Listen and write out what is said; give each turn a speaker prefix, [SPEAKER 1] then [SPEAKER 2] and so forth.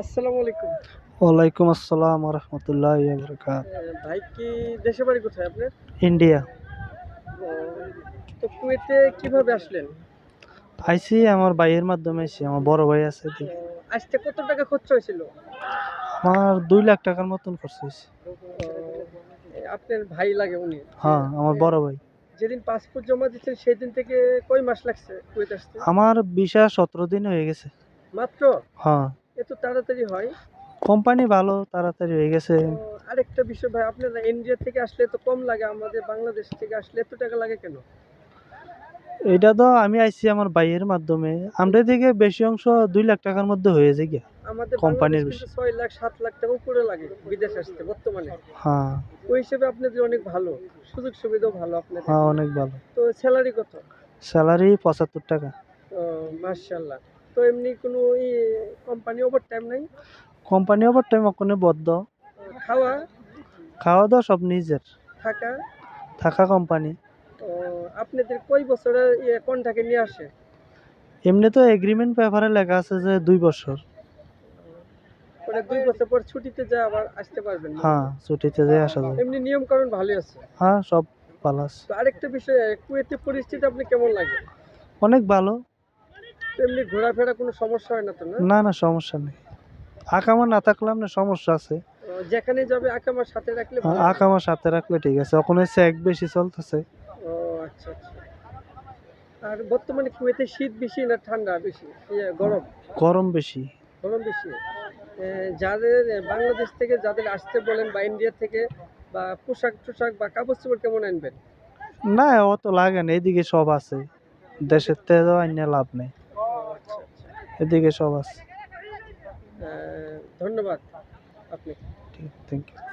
[SPEAKER 1] আসসালামু আলাইকুম।
[SPEAKER 2] ওয়ালাইকুম আসসালাম রহমতুল্লাহ বরকাত।
[SPEAKER 1] ভাই কি দেশের বাড়ি কোথায় আপনার?
[SPEAKER 2] ইন্ডিয়া।
[SPEAKER 1] ও, তো কুয়েতে কিভাবে আসলেন?
[SPEAKER 2] আইসি আমার ভাইয়ের মাধ্যমে আইসি, আমার বড় ভাই আছে
[SPEAKER 1] ও, আসতে কত টাকা খরচ হয়েছিল?
[SPEAKER 2] আমার 2 লাখ টাকার মতন খরচ হয়েছে।
[SPEAKER 1] ও, আপনার ভাই লাগে উনি?
[SPEAKER 2] হ্যাঁ, আমার
[SPEAKER 1] এ,
[SPEAKER 2] বড় ভাই।
[SPEAKER 1] যেদিন পাসপোর্ট জমা দিচ্ছেন সেদিন থেকে কয় মাস লাগছে কুয়েত আসতে?
[SPEAKER 2] আমার ভিসা 17 দিন হয়ে গেছে।
[SPEAKER 1] মাত্র?
[SPEAKER 2] হ্যাঁ,
[SPEAKER 1] এত তাড়াতাড়ি হয়?
[SPEAKER 2] কোম্পানি ভালো, তাড়াতাড়ি হয়ে গেছে।
[SPEAKER 1] ও, আরেকটা বিষয় ভাই, আপনারা ইন্ডিয়া থেকে আসলে তো কম লাগে, আমাদের বাংলাদেশ থেকে আসলে এত টাকা লাগে কেন?
[SPEAKER 2] এটা তো আমি আইসি আমার ভাইয়ের মাধ্যমে, আমরা থেকে বেশি অংশ 2 লাখ টাকার মধ্যে হয়ে যায় গিয়া
[SPEAKER 1] আমাদের বাংলাদেশ
[SPEAKER 2] কোম্পানির
[SPEAKER 1] কিন্তু
[SPEAKER 2] বেশি।
[SPEAKER 1] 6 লাখ 7 লাখ টাকা উপরে লাগে বিদেশ আসতে বর্তমানে।
[SPEAKER 2] হ্যাঁ।
[SPEAKER 1] ওই হিসেবে আপনাদের অনেক ভালো, সুযোগ সুবিধাও ভালো আপনাদের।
[SPEAKER 2] হ্যাঁ, অনেক ভালো।
[SPEAKER 1] তো স্যালারি কত?
[SPEAKER 2] স্যালারি 75 টাকা।
[SPEAKER 1] ও, মাশাআল্লাহ। তো এমনি কোনো কোম্পানি ওভার টাইম নাই?
[SPEAKER 2] কোম্পানি ওভার টাইম ওখানে বদ্ধ।
[SPEAKER 1] খাওয়া,
[SPEAKER 2] খাওয়া দাওয়া সব নিজের।
[SPEAKER 1] থাকা?
[SPEAKER 2] থাকা কোম্পানি।
[SPEAKER 1] ও, আপনাদের কয় বছরের কন্ট্রাক্টে নিয়ে আসে?
[SPEAKER 2] এমনি তো এগ্রিমেন্ট পেপারে লেখা আছে যে 2 বছর।
[SPEAKER 1] মানে 2 বছর পর ছুটিতে যা আবার আসতে পারবেন মনে
[SPEAKER 2] হ্যাঁ,
[SPEAKER 1] হয়।
[SPEAKER 2] ছুটিতে যেয়ে আসা যায়।
[SPEAKER 1] এমনি নিয়ম কানুন ভালোই আছে।
[SPEAKER 2] হ্যাঁ, সব ভালো আছে।
[SPEAKER 1] তো আরেকটা বিষয়, কুয়েতের পরিস্থিতি আপনি কেমন লাগে?
[SPEAKER 2] অনেক ভালো।
[SPEAKER 1] তো এমনি ঘোরাফেরা কোনো সমস্যা হয় না তো, না?
[SPEAKER 2] না, না, সমস্যা নেই। আকামা না থাকলে আপনার সমস্যা আছে।
[SPEAKER 1] যেখানে যাবে আকামার সাথে রাখলে ভালো হয়।
[SPEAKER 2] আকামা সাথে রাখলে ঠিক আছে, ওখানে চেক বেশি চলতেছে।
[SPEAKER 1] ও, আচ্ছা আচ্ছা। আর বর্তমানে কুয়েতে শীত বেশি না ঠান্ডা বেশি? গরম?
[SPEAKER 2] গরম বেশি।
[SPEAKER 1] গরম বেশি। যাদের বাংলাদেশ থেকে যাদের আসতে বলেন বা ইন্ডিয়া থেকে, বা পোশাক টোশাক বা কাপড় চোপড় কেমন আনবেন?
[SPEAKER 2] না, অত লাগে না, এদিকে সব আছে। দেশের থেকে আইনে লাভ নেই,
[SPEAKER 1] ও, আচ্ছা আচ্ছা।
[SPEAKER 2] এদিকে সব আছে।
[SPEAKER 1] ধন্যবাদ আপনাকে।
[SPEAKER 2] ঠিক, থ্যাংক ইউ।